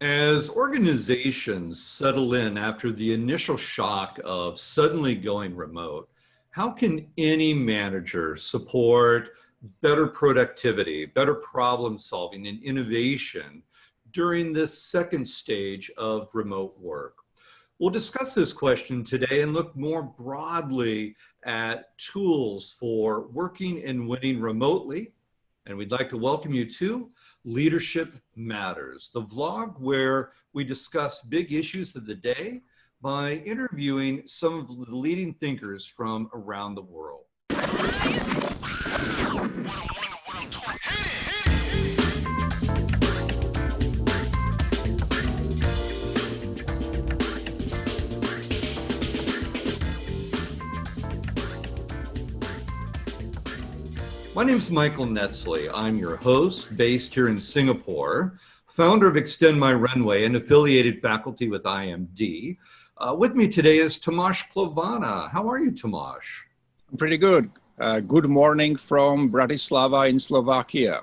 As organizations settle in after the initial shock of suddenly going remote, how can any manager support better productivity, better problem solving, and innovation during this second stage of remote work? We'll discuss this question today and look more broadly at tools for working and winning remotely. And we'd like to welcome you to Leadership Matters, the vlog where we discuss big issues of the day by interviewing some of the leading thinkers from around the world. My name is Michael Netzley. I'm your host, based here in Singapore, founder of Extend My Runway and affiliated faculty with IMD. With me today is Tomáš Klovana. How are you, Tomáš? I'm pretty good. Good morning from Bratislava in Slovakia.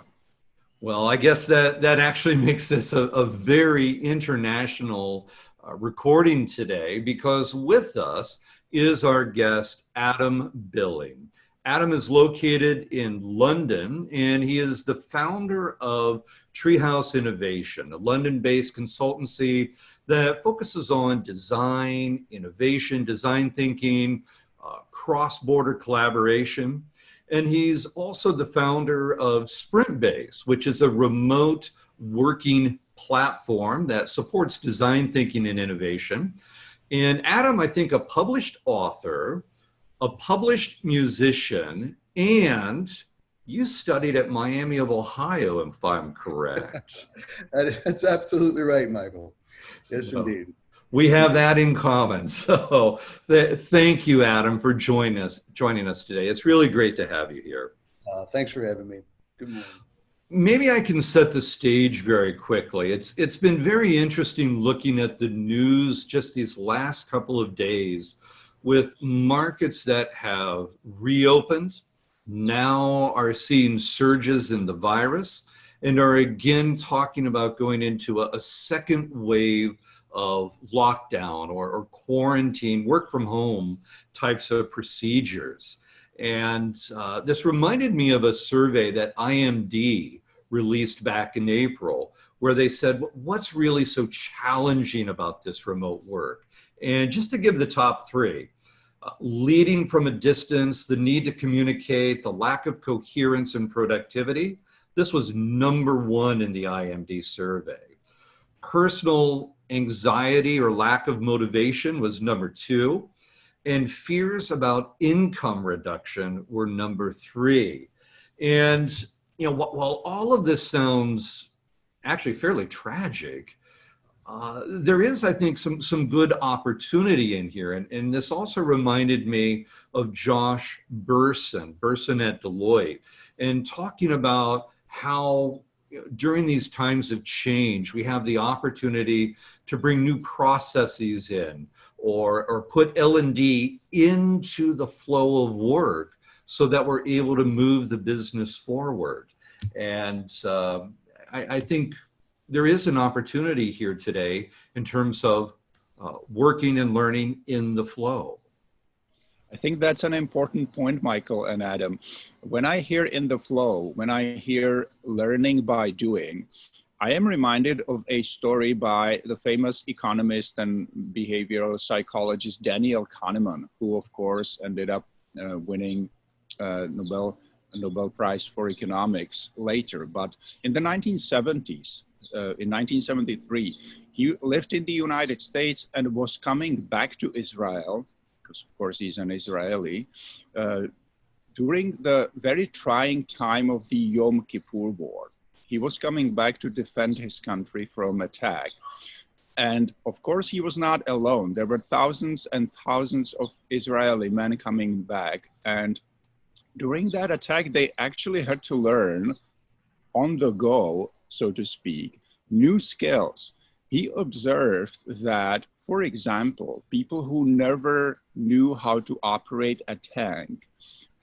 Well, I guess that actually makes this a very international recording today, because with us is our guest, Adam Billing. Adam is located in London, and he is the founder of Treehouse Innovation, a London-based consultancy that focuses on design, innovation, design thinking, cross-border collaboration. And he's also the founder of sprintbase, which is a remote working platform that supports design thinking and innovation. And Adam, I think, a published author, a published musician, and you studied at Miami of Ohio, if I'm correct. That's absolutely right, Michael. Yes, indeed. We have that in common. So thank you, Adam, for joining us today. It's really great to have you here. Thanks for having me. Good morning. Maybe I can set the stage very quickly. It's been very interesting looking at the news just these last couple of days, with markets that have reopened, now are seeing surges in the virus, and are again talking about going into a second wave of lockdown or quarantine, work from home types of procedures. And this reminded me of a survey that IMD released back in April, where they said, what's really so challenging about this remote work? And just to give the top three: leading from a distance, the need to communicate, the lack of coherence and productivity. This was number one in the IMD survey. Personal anxiety or lack of motivation was number two. And fears about income reduction were number three. And, while all of this sounds actually fairly tragic, there is, I think, some good opportunity in here. And this also reminded me of Josh Bersin at Deloitte, and talking about how during these times of change, we have the opportunity to bring new processes in, or put L&D into the flow of work so that we're able to move the business forward. And I think there is an opportunity here today in terms of working and learning in the flow. I think that's an important point, Michael and Adam. When I hear in the flow, when I hear learning by doing, I am reminded of a story by the famous economist and behavioral psychologist Daniel Kahneman, who of course ended up winning a Nobel Prize for Economics later. But in the 1970s, in 1973, he lived in the United States and was coming back to Israel, because of course he's an Israeli, during the very trying time of the Yom Kippur War. He was coming back to defend his country from attack. And of course he was not alone. There were thousands and thousands of Israeli men coming back. And during that attack, they actually had to learn on the go, so to speak, new skills. He observed that, for example, people who never knew how to operate a tank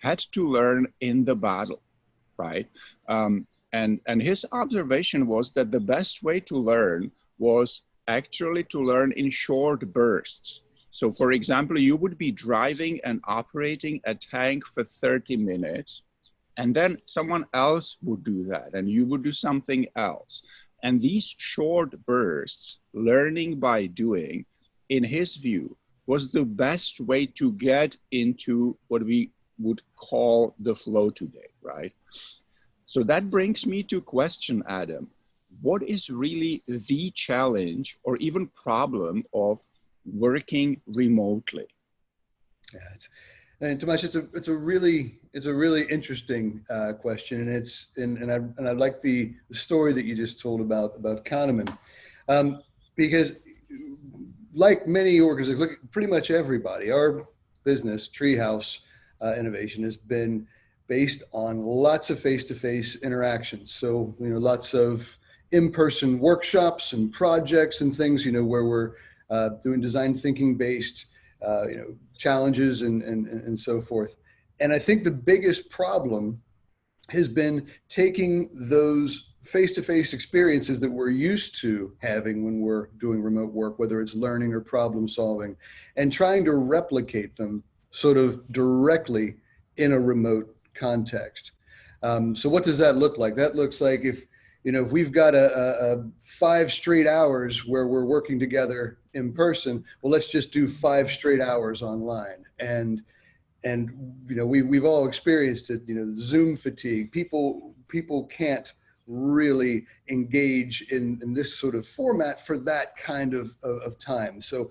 had to learn in the battle, right? And his observation was that the best way to learn was actually to learn in short bursts. So for example, you would be driving and operating a tank for 30 minutes, and then someone else would do that, and you would do something else. And these short bursts, learning by doing, in his view, was the best way to get into what we would call the flow today, right? So that brings me to question, Adam. What is really the challenge or even problem of working remotely? Yeah, and Tomasz, it's a really interesting question, and I like the story that you just told about Kahneman, because like many organizations, look, pretty much everybody, our business, Treehouse Innovation, has been based on lots of face-to-face interactions. So, lots of in-person workshops and projects and things, where we're doing design thinking based, challenges and so forth. And I think the biggest problem has been taking those face-to-face experiences that we're used to having when we're doing remote work, whether it's learning or problem solving, and trying to replicate them sort of directly in a remote context. So what does that look like? That looks like if we've got a 5 straight hours where we're working together in person, well, let's just do 5 straight hours online. And we've all experienced it, Zoom fatigue. People can't really engage in this sort of format for that kind of time. So,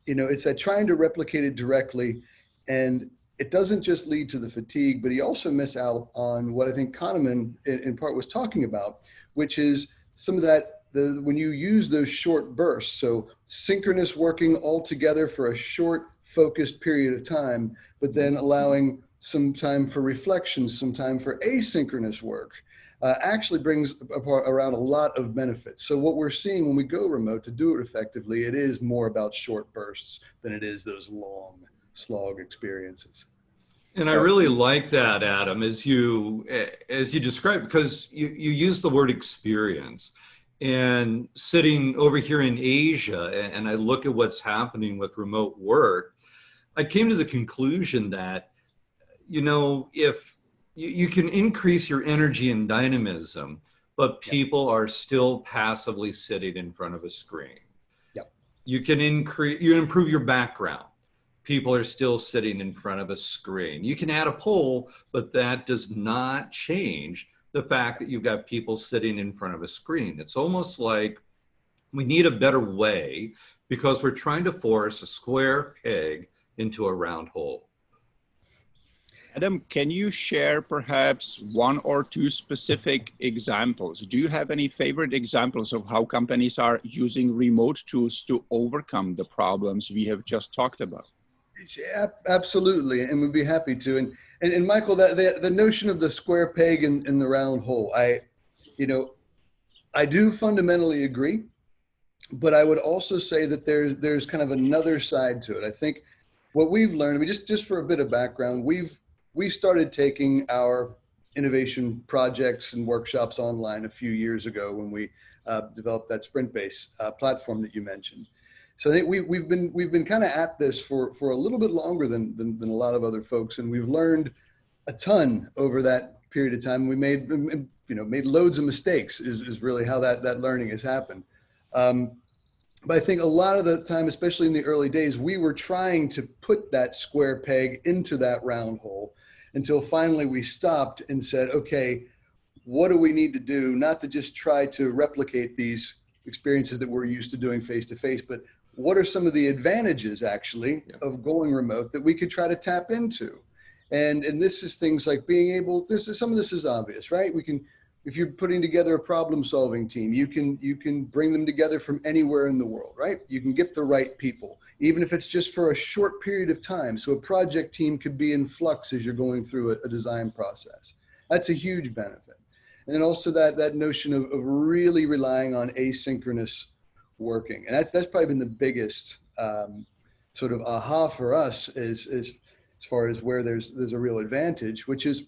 it's that trying to replicate it directly, and it doesn't just lead to the fatigue, but you also miss out on what I think Kahneman in part was talking about, which is some of that, when you use those short bursts, so synchronous working all together for a short focused period of time, but then allowing some time for reflection, some time for asynchronous work, actually brings around a lot of benefits. So what we're seeing when we go remote, to do it effectively, it is more about short bursts than it is those long slog experiences. And I really like that, Adam, as you described, because you use the word experience. And sitting over here in Asia, and I look at what's happening with remote work, I came to the conclusion that, if you can increase your energy and dynamism, but people are still passively sitting in front of a screen. Yep. You improve your background. People are still sitting in front of a screen. You can add a poll, but that does not change the fact that you've got people sitting in front of a screen. It's almost like we need a better way, because we're trying to force a square peg into a round hole. Adam, can you share perhaps 1 or 2 specific examples? Do you have any favorite examples of how companies are using remote tools to overcome the problems we have just talked about? Yeah, absolutely, and we'd be happy to. And Michael, the notion of the square peg in the round hole, I do fundamentally agree, but I would also say that there's kind of another side to it. I think what we've learned, I mean, just for a bit of background, we started taking our innovation projects and workshops online a few years ago when we developed that sprintbase platform that you mentioned. So I think we've been kind of at this for a little bit longer than a lot of other folks, and we've learned a ton over that period of time. We made loads of mistakes is really how that learning has happened. But I think a lot of the time, especially in the early days, we were trying to put that square peg into that round hole until finally we stopped and said, okay, what do we need to do? Not to just try to replicate these experiences that we're used to doing face-to-face, but what are some of the advantages actually of going remote that we could try to tap into? And this is things like being able, some of this is obvious, right? If you're putting together a problem solving team, you can bring them together from anywhere in the world, right? You can get the right people, even if it's just for a short period of time. So a project team could be in flux as you're going through a design process. That's a huge benefit. And then also that notion of really relying on asynchronous working. And that's probably been the biggest sort of aha for us as far as where there's a real advantage, which is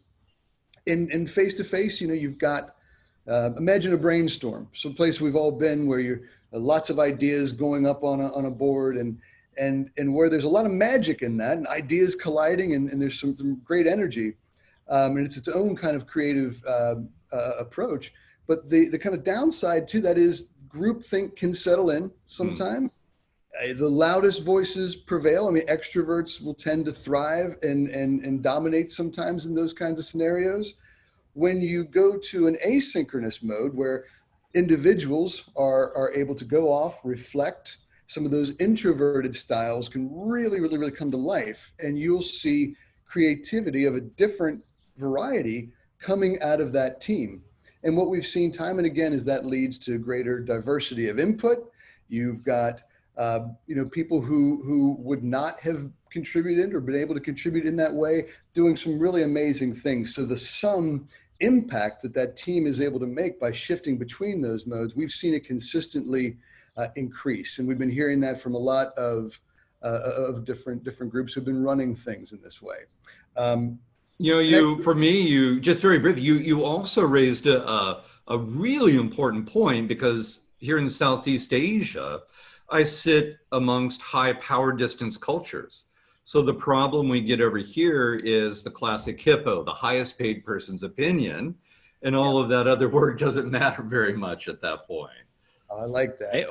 in face-to-face, you've got, imagine a brainstorm, some place we've all been where you're lots of ideas going up on a board, and where there's a lot of magic in that, and ideas colliding, and there's some great energy, and it's its own kind of creative approach. But the kind of downside to that is groupthink can settle in sometimes. The loudest voices prevail. I mean, extroverts will tend to thrive and dominate sometimes in those kinds of scenarios. When you go to an asynchronous mode where individuals are able to go off, reflect, some of those introverted styles can really come to life, and you'll see creativity of a different variety coming out of that team. And what we've seen time and again is that leads to greater diversity of input. You've got people who would not have contributed or been able to contribute in that way, doing some really amazing things. So the sum impact that team is able to make by shifting between those modes, we've seen it consistently increase. And we've been hearing that from a lot of different groups who've been running things in this way. For me, you just very briefly, you also raised a really important point, because here in Southeast Asia, I sit amongst high power distance cultures. So the problem we get over here is the classic hippo, the highest paid person's opinion, and all of that other work doesn't matter very much at that point. I like that.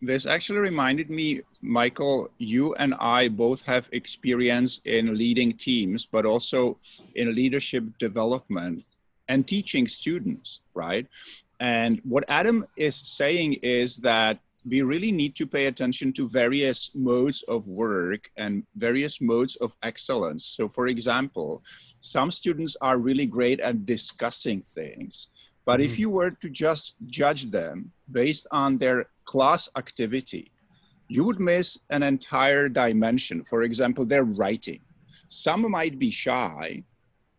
This actually reminded me, Michael, you and I both have experience in leading teams, but also in leadership development and teaching students, right? And what Adam is saying is that we really need to pay attention to various modes of work and various modes of excellence. So for example, some students are really great at discussing things, but if you were to just judge them based on their class activity, you would miss an entire dimension. For example, their writing. Some might be shy,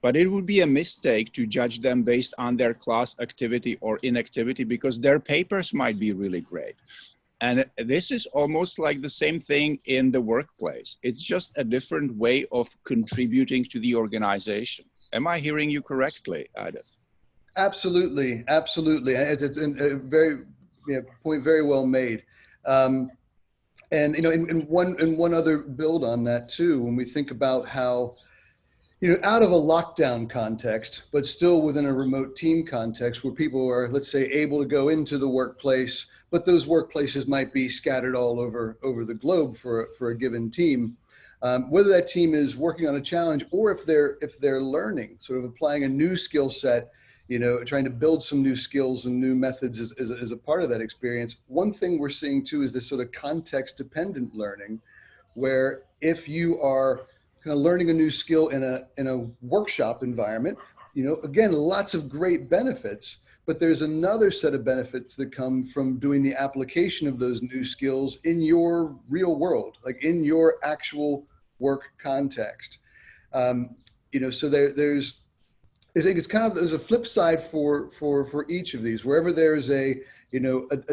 but it would be a mistake to judge them based on their class activity or inactivity, because their papers might be really great. And this is almost like the same thing in the workplace. It's just a different way of contributing to the organization. Am I hearing you correctly, Adam? Absolutely. It's a very point very well made. And in one other build on that too, when we think about how, out of a lockdown context, but still within a remote team context where people are, let's say, able to go into the workplace, but those workplaces might be scattered all over the globe for a given team. Whether that team is working on a challenge or if they're learning, sort of applying a new skill set, trying to build some new skills and new methods as a part of that experience. One thing we're seeing too is this sort of context dependent learning, where if you are kind of learning a new skill in a workshop environment, again, lots of great benefits, but there's another set of benefits that come from doing the application of those new skills in your real world, like in your actual work context. So there's, I think it's there's a flip side for each of these. Wherever there's a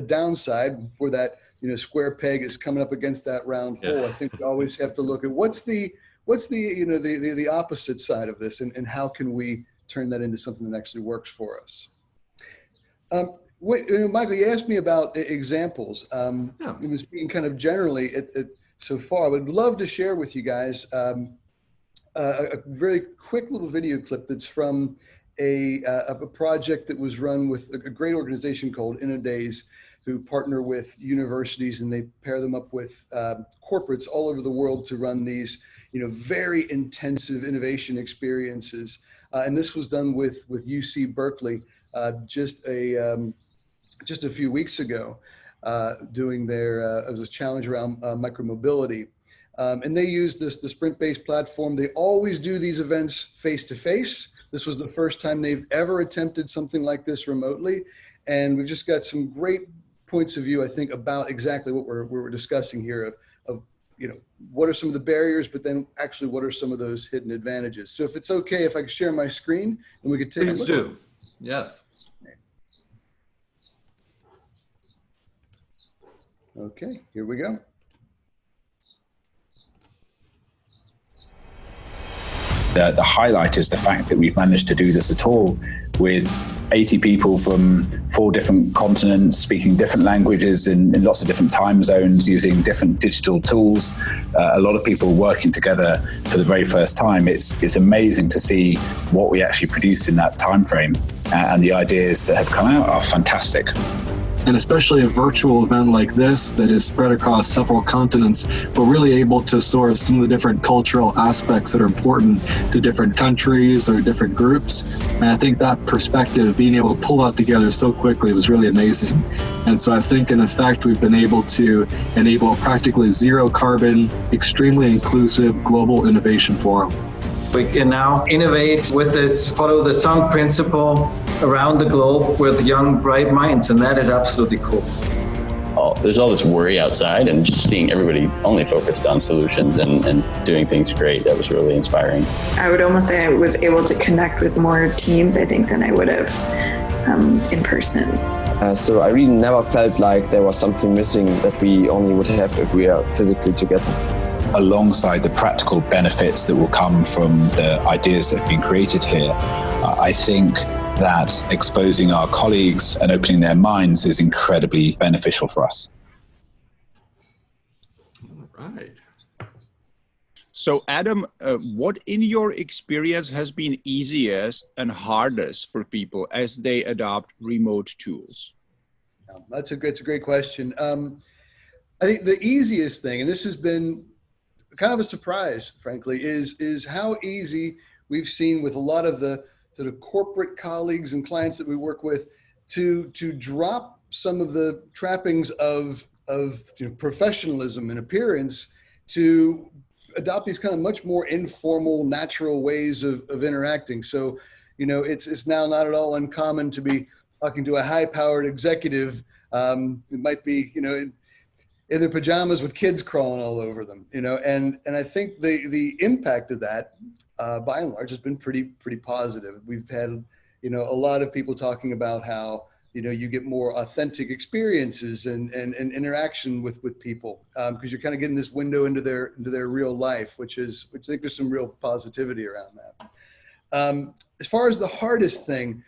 downside where that, square peg is coming up against that round hole, I think we always have to look at what's the opposite side of this, and how can we turn that into something that actually works for us. Michael, you asked me about examples. It was speaking kind of generally so far. I would love to share with you guys a very quick little video clip that's from a project that was run with a great organization called InnoDays, who partner with universities, and they pair them up with corporates all over the world to run these very intensive innovation experiences. And this was done with UC Berkeley just a few weeks ago, doing it was a challenge around micromobility. And they use the sprint-based platform. They always do these events face-to-face. This was the first time they've ever attempted something like this remotely. And we've just got some great points of view, I think, about exactly what we're discussing here of what are some of the barriers, but then actually what are some of those hidden advantages. So if it's okay, if I could share my screen and we could take a look. Please do. Yes. Okay, here we go. The highlight is the fact that we've managed to do this at all with 80 people from 4 different continents, speaking different languages in lots of different time zones, using different digital tools. A lot of people working together for the very first time. It's amazing to see what we actually produced in that time frame, and the ideas that have come out are fantastic. And especially a virtual event like this that is spread across several continents, we're really able to source some of the different cultural aspects that are important to different countries or different groups. And I think that perspective, being able to pull that together so quickly, was really amazing. And so I think in effect, we've been able to enable a practically zero carbon, extremely inclusive global innovation forum. We can now innovate with this follow the sun principle around the globe with young, bright minds, and that is absolutely cool. Oh, there's all this worry outside, and just seeing everybody only focused on solutions and doing things great, that was really inspiring. I would almost say I was able to connect with more teams, I think, than I would have in person. So I really never felt like there was something missing that we only would have if we are physically together. Alongside the practical benefits that will come from the ideas that have been created here, I think that exposing our colleagues and opening their minds is incredibly beneficial for us. All right. So Adam, what in your experience has been easiest and hardest for people as they adopt remote tools? That's a great question. I think the easiest thing, and this has been kind of a surprise, frankly, is how easy we've seen with a lot of the sort of corporate colleagues and clients that we work with to drop some of the trappings of professionalism and appearance to adopt these kind of much more informal, natural ways of interacting. So, it's now not at all uncommon to be talking to a high-powered executive. It might be, in their pajamas with kids crawling all over them, and I think the impact of that, by and large, has been pretty positive. We've had, a lot of people talking about how, you get more authentic experiences and interaction with people, because you're kind of getting this window into their real life, which I think there's some real positivity around that. As far as the hardest thing,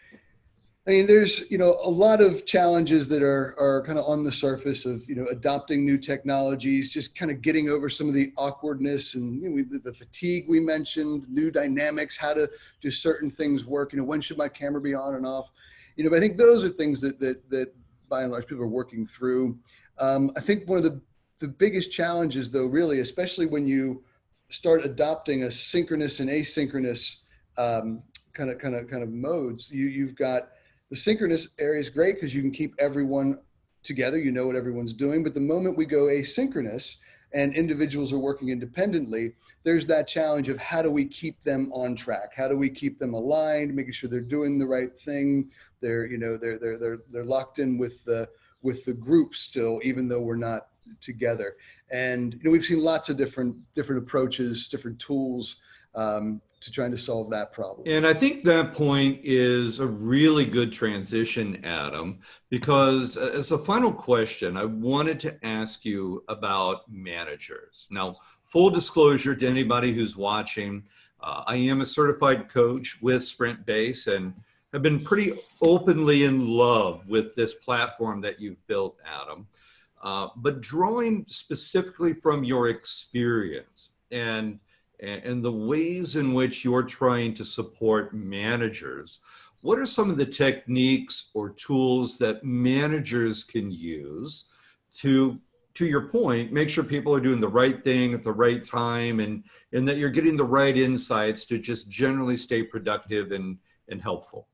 I mean, there's, a lot of challenges that are kind of on the surface of, adopting new technologies, just kind of getting over some of the awkwardness and the fatigue we mentioned, new dynamics, how to do certain things work, when should my camera be on and off, but I think those are things that by and large people are working through. I think one of the biggest challenges though, really, especially when you start adopting a synchronous and asynchronous kind of modes, you've got the synchronous area is great because you can keep everyone together, what everyone's doing. But the moment we go asynchronous and individuals are working independently, there's that challenge of how do we keep them on track? How do we keep them aligned, making sure they're doing the right thing? They're locked in with the group still, even though we're not together. And we've seen lots of different approaches, different tools to trying to solve that problem. And I think that point is a really good transition, Adam, because as a final question, I wanted to ask you about managers. Now, full disclosure to anybody who's watching, I am a certified coach with sprintbase and have been pretty openly in love with this platform that you've built, Adam. But drawing specifically from your experience and the ways in which you're trying to support managers, what are some of the techniques or tools that managers can use to your point, make sure people are doing the right thing at the right time and that you're getting the right insights to just generally stay productive and helpful?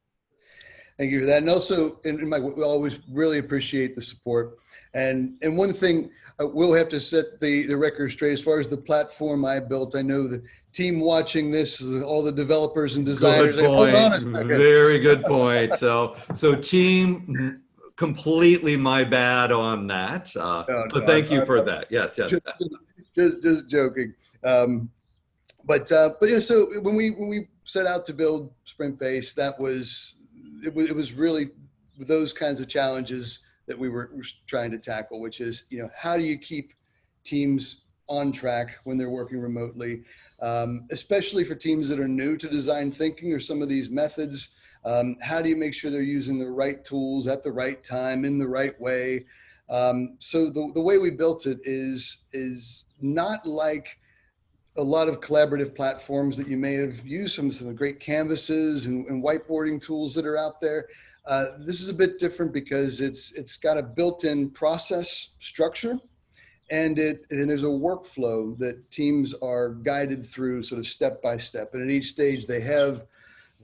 Thank you for that. And also, Mike, we always really appreciate the support. And one thing, we'll have to set the record straight as far as the platform I built. I know the team watching this, all the developers and designers. Good point. Very good point. So team, completely my bad on that. But thank you for that. Yes. Just joking. But so when we set out to build sprintbase, it was really those kinds of challenges that we were trying to tackle, which is, how do you keep teams on track when they're working remotely, especially for teams that are new to design thinking or some of these methods. How do you make sure they're using the right tools at the right time in the right way? So the way we built it is not like a lot of collaborative platforms that you may have used, some of the great canvases and whiteboarding tools that are out there. This is a bit different because it's got a built-in process structure, and there's a workflow that teams are guided through sort of step by step. And at each stage they have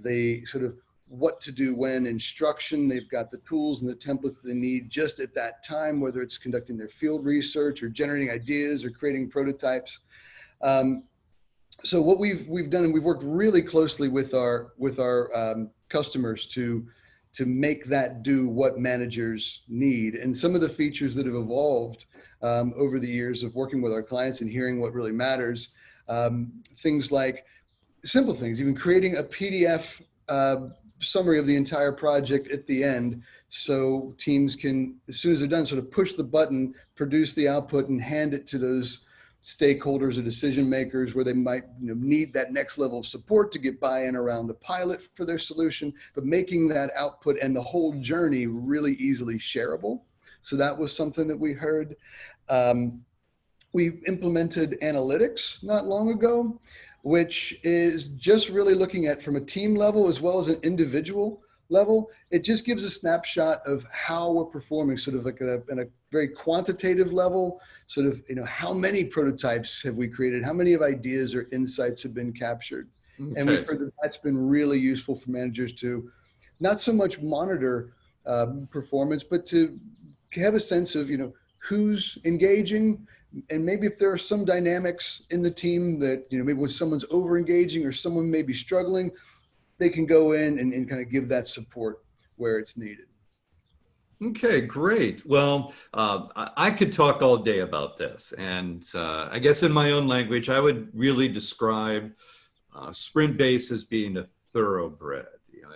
the sort of what to do when instruction. They've got the tools and the templates they need just at that time, whether it's conducting their field research or generating ideas or creating prototypes. So what we've done, and we've worked really closely with our customers to make that do what managers need. And some of the features that have evolved over the years of working with our clients and hearing what really matters, things like simple things, even creating a PDF summary of the entire project at the end, so teams can, as soon as they're done, sort of push the button, produce the output, and hand it to those stakeholders or decision makers where they might need that next level of support to get buy-in around the pilot for their solution, but making that output and the whole journey really easily shareable. So that was something that we heard. We implemented analytics not long ago, which is just really looking at from a team level as well as an individual level. It just gives a snapshot of how we're performing, sort of like in a very quantitative level, sort of, how many prototypes have we created? How many of ideas or insights have been captured? Okay. And we've heard that that's been really useful for managers to not so much monitor performance, but to have a sense of, who's engaging, and maybe if there are some dynamics in the team that, maybe when someone's over engaging or someone may be struggling, they can go in and kind of give that support where it's needed. Okay, great. Well, I could talk all day about this. And I guess in my own language, I would really describe sprint-base as being a thoroughbred.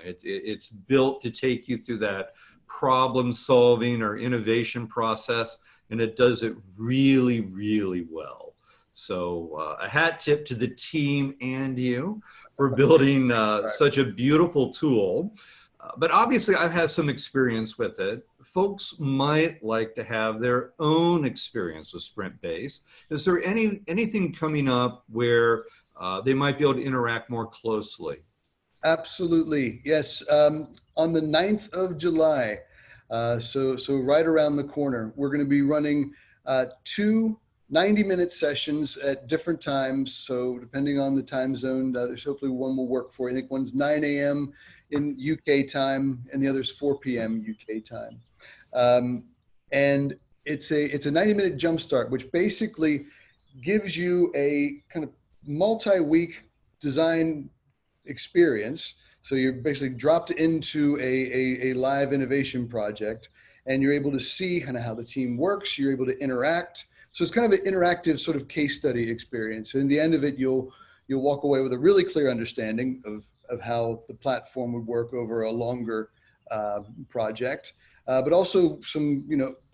It's built to take you through that problem solving or innovation process, and it does it really, really well. So a hat tip to the team and you for building such a beautiful tool. But obviously I've had some experience with it. Folks might like to have their own experience with sprint-base. Is there anything coming up where they might be able to interact more closely? Absolutely, yes. On the 9th of July, so right around the corner, we're going to be running 2 90-minute sessions at different times. So depending on the time zone, there's hopefully one will work for you. I think one's 9 a.m. in UK time and the other's 4 p.m. UK time. And it's a 90-minute jumpstart, which basically gives you a kind of multi-week design experience. So you're basically dropped into a live innovation project, and you're able to see kind of how the team works. You're able to interact. So it's kind of an interactive sort of case study experience. So in the end of it, you'll walk away with a really clear understanding of how the platform would work over a longer project, but also some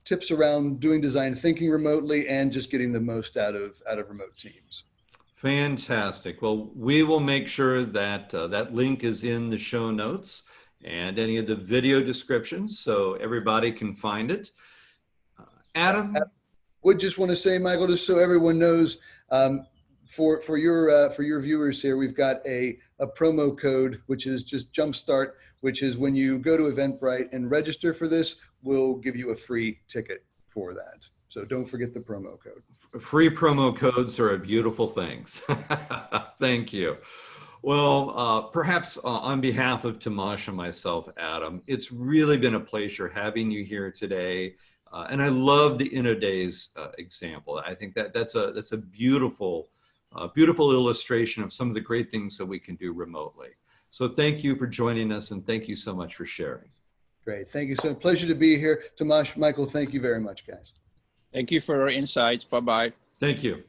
tips around doing design thinking remotely and just getting the most out of remote teams. Fantastic. Well, we will make sure that that link is in the show notes and any of the video descriptions so everybody can find it. Adam? Would just want to say, Michael, just so everyone knows, for your viewers here, we've got a promo code, which is just Jumpstart, which is when you go to Eventbrite and register for this, we'll give you a free ticket for that. So don't forget the promo code. Free promo codes are beautiful things. Thank you. Well, perhaps on behalf of Tomasz and myself, Adam, it's really been a pleasure having you here today. And I love the InnoDays example. I think that's a beautiful, beautiful illustration of some of the great things that we can do remotely. So thank you for joining us, and thank you so much for sharing. Great, thank you. So pleasure to be here. Tomasz, Michael, thank you very much, guys. Thank you for your insights. Bye-bye. Thank you.